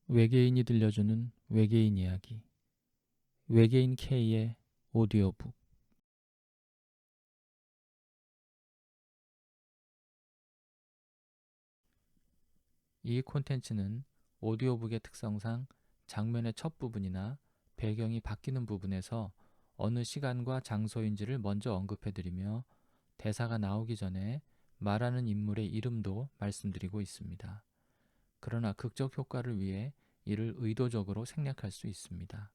외계인이 들려주는 외계인 이야기. 외계인 K의 오디오북. 이 콘텐츠는 오디오북의 특성상 장면의 첫 부분이나 배경이 바뀌는 부분에서 어느 시간과 장소인지를 먼저 언급해드리며 대사가 나오기 전에 말하는 인물의 이름도 말씀드리고 있습니다. 그러나 극적 효과를 위해 이를 의도적으로 생략할 수 있습니다.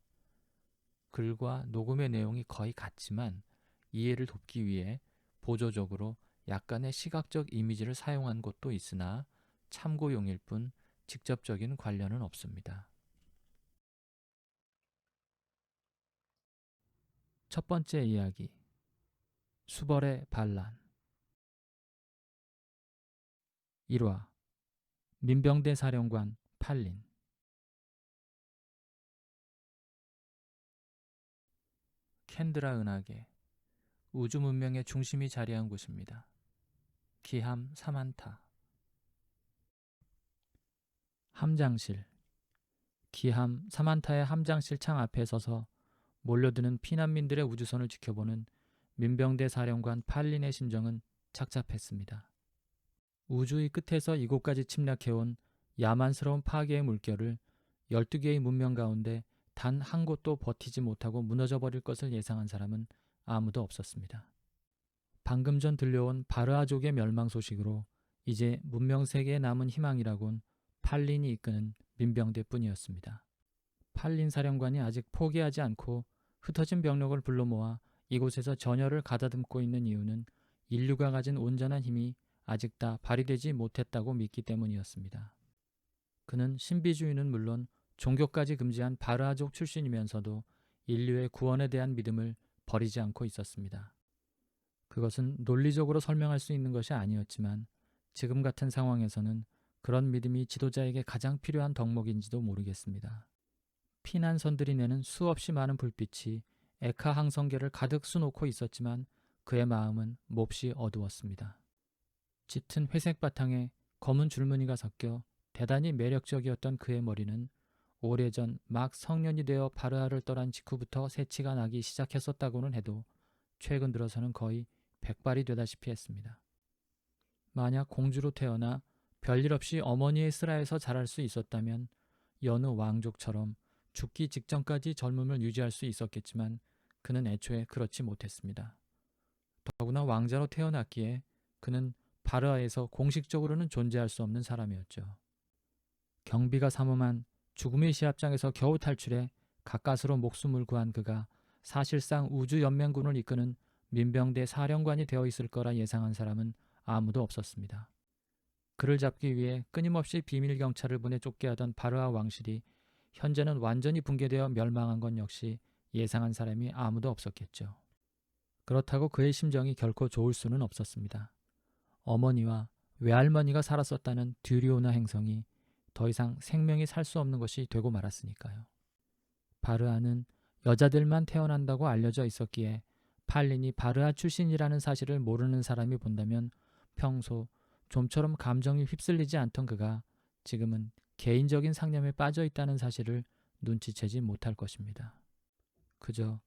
글과 녹음의 내용이 거의 같지만 이해를 돕기 위해 보조적으로 약간의 시각적 이미지를 사용한 곳도 있으나 참고용일 뿐 직접적인 관련은 없습니다. 첫 번째 이야기. 수벌의 반란. 1화. 민병대 사령관 팔린. 캔드라 은하계. 우주 문명의 중심이 자리한 곳입니다. 기함 사만타. 함장실. 기함 사만타의 함장실 창 앞에 서서 몰려드는 피난민들의 우주선을 지켜보는 민병대 사령관 팔린의 심정은 착잡했습니다. 우주의 끝에서 이곳까지 침략해온 야만스러운 파괴의 물결을 12개의 문명 가운데 단 한 곳도 버티지 못하고 무너져버릴 것을 예상한 사람은 아무도 없었습니다. 방금 전 들려온 바르아족의 멸망 소식으로 이제 문명 세계에 남은 희망이라곤 팔린이 이끄는 민병대뿐이었습니다. 팔린 사령관이 아직 포기하지 않고 흩어진 병력을 불러 모아 이곳에서 전열을 가다듬고 있는 이유는 인류가 가진 온전한 힘이 아직 다 발휘되지 못했다고 믿기 때문이었습니다. 그는 신비주의는 물론 종교까지 금지한 바르아족 출신이면서도 인류의 구원에 대한 믿음을 버리지 않고 있었습니다. 그것은 논리적으로 설명할 수 있는 것이 아니었지만 지금 같은 상황에서는 그런 믿음이 지도자에게 가장 필요한 덕목인지도 모르겠습니다. 피난선들이 내는 수없이 많은 불빛이 에카 항성계를 가득 수놓고 있었지만 그의 마음은 몹시 어두웠습니다. 짙은 회색 바탕에 검은 줄무늬가 섞여 대단히 매력적이었던 그의 머리는 오래전 막 성년이 되어 바르아를 떠난 직후부터 새치가 나기 시작했었다고는 해도 최근 들어서는 거의 백발이 되다시피 했습니다. 만약 공주로 태어나 별일 없이 어머니의 슬하에서 자랄 수 있었다면 여느 왕족처럼 죽기 직전까지 젊음을 유지할 수 있었겠지만 그는 애초에 그렇지 못했습니다. 더구나 왕자로 태어났기에 그는 바르아에서 공식적으로는 존재할 수 없는 사람이었죠. 경비가 삼엄한 죽음의 시합장에서 겨우 탈출해 가까스로 목숨을 구한 그가 사실상 우주연맹군을 이끄는 민병대 사령관이 되어 있을 거라 예상한 사람은 아무도 없었습니다. 그를 잡기 위해 끊임없이 비밀경찰을 보내 쫓게 하던 바르아 왕실이 현재는 완전히 붕괴되어 멸망한 건 역시 예상한 사람이 아무도 없었겠죠. 그렇다고 그의 심정이 결코 좋을 수는 없었습니다. 어머니와 외할머니가 살았었다는 듀리오나 행성이 더 이상 생명이 살 수 없는 것이 되고 말았으니까요. 바르아는 여자들만 태어난다고 알려져 있었기에 팔린이 바르아 출신이라는 사실을 모르는 사람이 본다면 평소 좀처럼 감정이 휩쓸리지 않던 그가 지금은 개인적인 상념에 빠져 있다는 사실을 눈치채지 못할 것입니다. 그저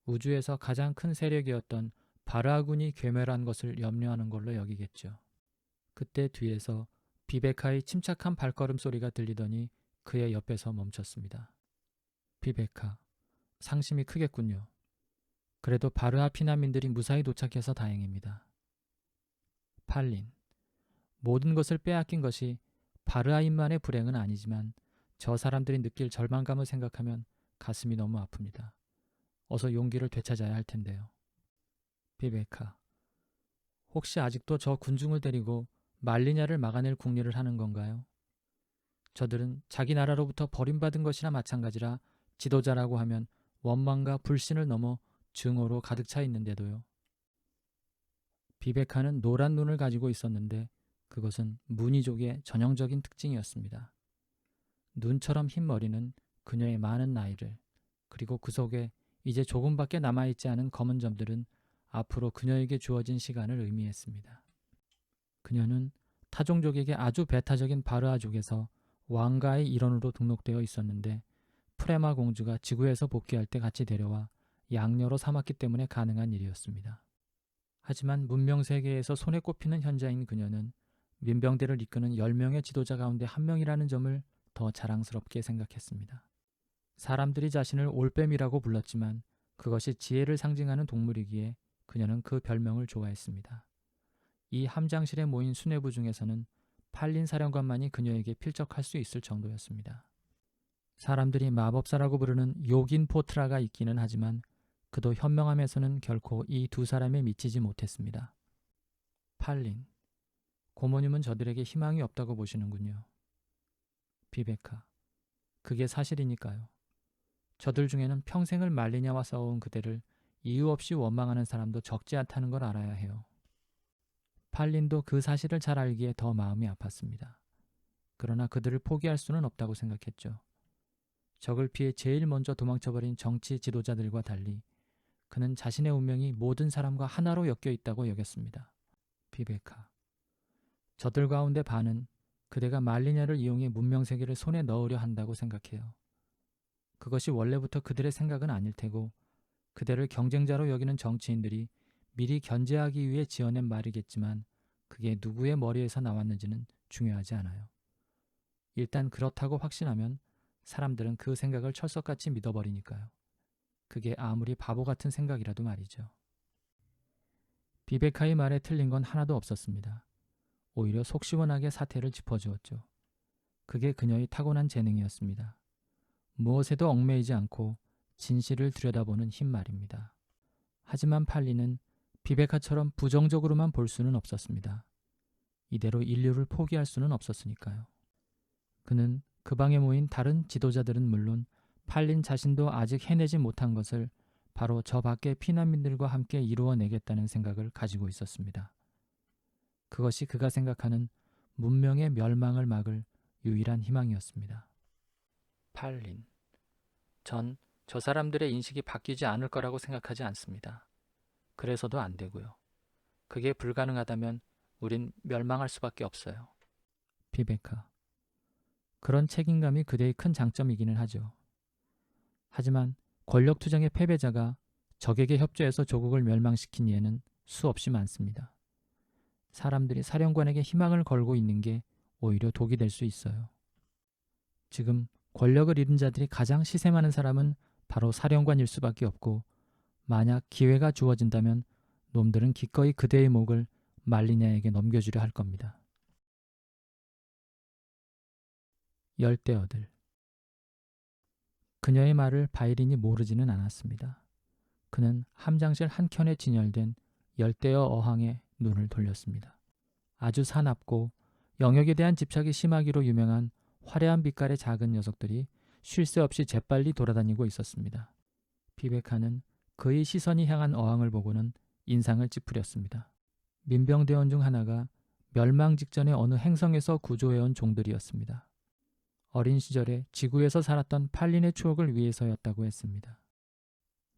우주에서 가장 큰 세력이었던 바르아군이 괴멸한 것을 염려하는 걸로 여기겠죠. 그때 뒤에서 비베카의 침착한 발걸음 소리가 들리더니 그의 옆에서 멈췄습니다. 비베카, 상심이 크겠군요. 그래도 바르아 피난민들이 무사히 도착해서 다행입니다. 팔린, 모든 것을 빼앗긴 것이 바르아인만의 불행은 아니지만 저 사람들이 느낄 절망감을 생각하면 가슴이 너무 아픕니다. 어서 용기를 되찾아야 할 텐데요. 비베카, 혹시 아직도 저 군중을 데리고 말리냐를 막아낼 궁리를 하는 건가요? 저들은 자기 나라로부터 버림받은 것이나 마찬가지라 지도자라고 하면 원망과 불신을 넘어 증오로 가득 차 있는데도요. 비베카는 노란 눈을 가지고 있었는데 그것은 무늬족의 전형적인 특징이었습니다. 눈처럼 흰 머리는 그녀의 많은 나이를, 그리고 그 속에 이제 조금밖에 남아있지 않은 검은 점들은 앞으로 그녀에게 주어진 시간을 의미했습니다. 그녀는 타종족에게 아주 배타적인 바르아족에서 왕가의 일원으로 등록되어 있었는데 프레마 공주가 지구에서 복귀할 때 같이 데려와 양녀로 삼았기 때문에 가능한 일이었습니다. 하지만 문명세계에서 손에 꼽히는 현자인 그녀는 민병대를 이끄는 10명의 지도자 가운데 한 명이라는 점을 더 자랑스럽게 생각했습니다. 사람들이 자신을 올빼미라고 불렀지만 그것이 지혜를 상징하는 동물이기에 그녀는 그 별명을 좋아했습니다. 이 함장실에 모인 수뇌부 중에서는 팔린 사령관만이 그녀에게 필적할 수 있을 정도였습니다. 사람들이 마법사라고 부르는 요긴 포트라가 있기는 하지만 그도 현명함에서는 결코 이 두 사람에 미치지 못했습니다. 팔린, 고모님은 저들에게 희망이 없다고 보시는군요. 비베카, 그게 사실이니까요. 저들 중에는 평생을 말리냐와 싸워온 그대를 이유 없이 원망하는 사람도 적지 않다는 걸 알아야 해요. 팔린도 그 사실을 잘 알기에 더 마음이 아팠습니다. 그러나 그들을 포기할 수는 없다고 생각했죠. 적을 피해 제일 먼저 도망쳐버린 정치 지도자들과 달리 그는 자신의 운명이 모든 사람과 하나로 엮여 있다고 여겼습니다. 비베카, 저들 가운데 반은 그대가 말리냐를 이용해 문명세계를 손에 넣으려 한다고 생각해요. 그것이 원래부터 그들의 생각은 아닐 테고 그대를 경쟁자로 여기는 정치인들이 미리 견제하기 위해 지어낸 말이겠지만 그게 누구의 머리에서 나왔는지는 중요하지 않아요. 일단 그렇다고 확신하면 사람들은 그 생각을 철석같이 믿어버리니까요. 그게 아무리 바보 같은 생각이라도 말이죠. 비베카의 말에 틀린 건 하나도 없었습니다. 오히려 속 시원하게 사태를 짚어주었죠. 그게 그녀의 타고난 재능이었습니다. 무엇에도 얽매이지 않고 진실을 들여다보는 힘 말입니다. 하지만 팔리는 비베카처럼 부정적으로만 볼 수는 없었습니다. 이대로 인류를 포기할 수는 없었으니까요. 그는 그 방에 모인 다른 지도자들은 물론 팔린 자신도 아직 해내지 못한 것을 바로 저 밖의 피난민들과 함께 이루어내겠다는 생각을 가지고 있었습니다. 그것이 그가 생각하는 문명의 멸망을 막을 유일한 희망이었습니다. 팔린, 전 저 사람들의 인식이 바뀌지 않을 거라고 생각하지 않습니다. 그래서도 안 되고요. 그게 불가능하다면 우린 멸망할 수밖에 없어요. 비베카, 그런 책임감이 그대의 큰 장점이기는 하죠. 하지만 권력투쟁의 패배자가 적에게 협조해서 조국을 멸망시킨 예는 수없이 많습니다. 사람들이 사령관에게 희망을 걸고 있는 게 오히려 독이 될 수 있어요. 지금 권력을 잃은 자들이 가장 시샘하는 사람은 바로 사령관일 수밖에 없고 만약 기회가 주어진다면 놈들은 기꺼이 그대의 목을 말리냐에게 넘겨주려 할 겁니다. 열대어들. 그녀의 말을 바이린이 모르지는 않았습니다. 그는 함장실 한켠에 진열된 열대어 어항에 눈을 돌렸습니다. 아주 사납고 영역에 대한 집착이 심하기로 유명한 화려한 빛깔의 작은 녀석들이 쉴 새 없이 재빨리 돌아다니고 있었습니다. 비베카는 그의 시선이 향한 어항을 보고는 인상을 찌푸렸습니다. 민병대원 중 하나가 멸망 직전의 어느 행성에서 구조해온 종들이었습니다. 어린 시절에 지구에서 살았던 팔린의 추억을 위해서였다고 했습니다.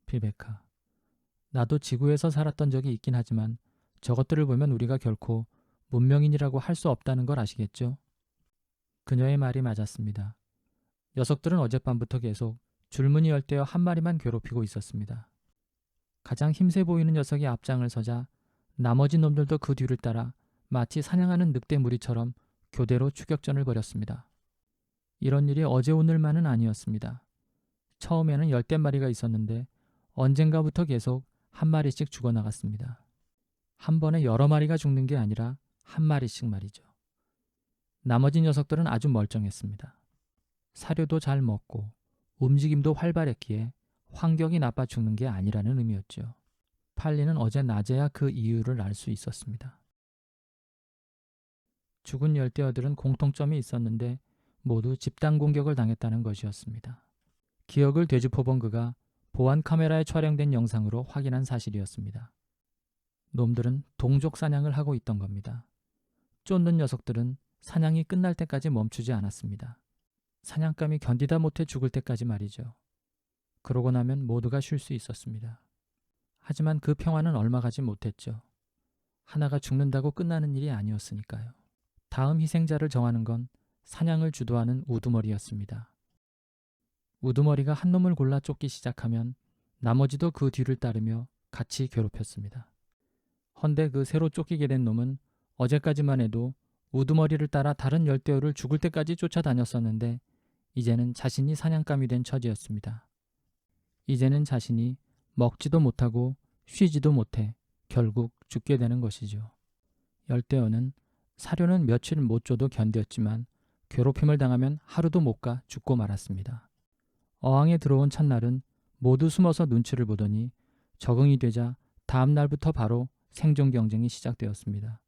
비베카, 나도 지구에서 살았던 적이 있긴 하지만 저것들을 보면 우리가 결코 문명인이라고 할 수 없다는 걸 아시겠죠? 그녀의 말이 맞았습니다. 녀석들은 어젯밤부터 계속 줄무늬 열대어 한 마리만 괴롭히고 있었습니다. 가장 힘세 보이는 녀석이 앞장을 서자 나머지 놈들도 그 뒤를 따라 마치 사냥하는 늑대 무리처럼 교대로 추격전을 벌였습니다. 이런 일이 어제 오늘만은 아니었습니다. 처음에는 10마리가 있었는데 언젠가부터 계속 한 마리씩 죽어나갔습니다. 한 번에 여러 마리가 죽는 게 아니라 한 마리씩 말이죠. 나머지 녀석들은 아주 멀쩡했습니다. 사료도 잘 먹고 움직임도 활발했기에 환경이 나빠 죽는 게 아니라는 의미였죠. 팔리는 어제 낮에야 그 이유를 알 수 있었습니다. 죽은 열대어들은 공통점이 있었는데 모두 집단 공격을 당했다는 것이었습니다. 기억을 되짚어본 그가 보안 카메라에 촬영된 영상으로 확인한 사실이었습니다. 놈들은 동족 사냥을 하고 있던 겁니다. 쫓는 녀석들은 사냥이 끝날 때까지 멈추지 않았습니다. 사냥감이 견디다 못해 죽을 때까지 말이죠. 그러고 나면 모두가 쉴 수 있었습니다. 하지만 그 평화는 얼마 가지 못했죠. 하나가 죽는다고 끝나는 일이 아니었으니까요. 다음 희생자를 정하는 건 사냥을 주도하는 우두머리였습니다. 우두머리가 한 놈을 골라 쫓기 시작하면 나머지도 그 뒤를 따르며 같이 괴롭혔습니다. 헌데 그 새로 쫓기게 된 놈은 어제까지만 해도 우두머리를 따라 다른 열대어를 죽을 때까지 쫓아다녔었는데 이제는 자신이 사냥감이 된 처지였습니다. 이제는 자신이 먹지도 못하고 쉬지도 못해 결국 죽게 되는 것이죠. 열대어는 사료는 며칠 못 줘도 견뎠지만 괴롭힘을 당하면 하루도 못 가 죽고 말았습니다. 어항에 들어온 첫날은 모두 숨어서 눈치를 보더니 적응이 되자 다음 날부터 바로 생존 경쟁이 시작되었습니다.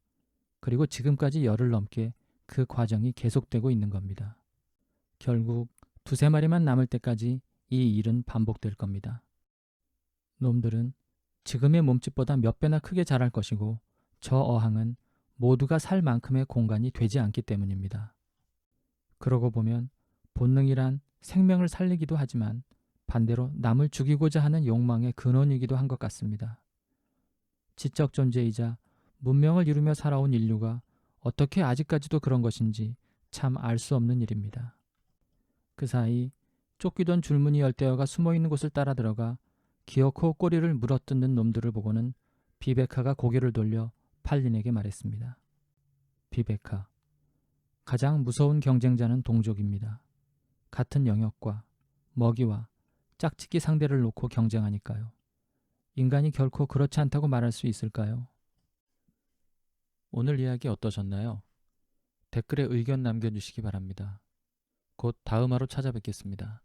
그리고 지금까지 열흘 넘게 그 과정이 계속되고 있는 겁니다. 결국 두세 마리만 남을 때까지 이 일은 반복될 겁니다. 놈들은 지금의 몸집보다 몇 배나 크게 자랄 것이고 저 어항은 모두가 살 만큼의 공간이 되지 않기 때문입니다. 그러고 보면 본능이란 생명을 살리기도 하지만 반대로 남을 죽이고자 하는 욕망의 근원이기도 한 것 같습니다. 지적 존재이자 문명을 이루며 살아온 인류가 어떻게 아직까지도 그런 것인지 참 알 수 없는 일입니다. 그 사이 쫓기던 줄무늬 열대어가 숨어있는 곳을 따라 들어가 기어코 꼬리를 물어뜯는 놈들을 보고는 비베카가 고개를 돌려 팔린에게 말했습니다. 비베카, 가장 무서운 경쟁자는 동족입니다. 같은 영역과 먹이와 짝짓기 상대를 놓고 경쟁하니까요. 인간이 결코 그렇지 않다고 말할 수 있을까요? 오늘 이야기 어떠셨나요? 댓글에 의견 남겨주시기 바랍니다. 곧 다음 화로 찾아뵙겠습니다.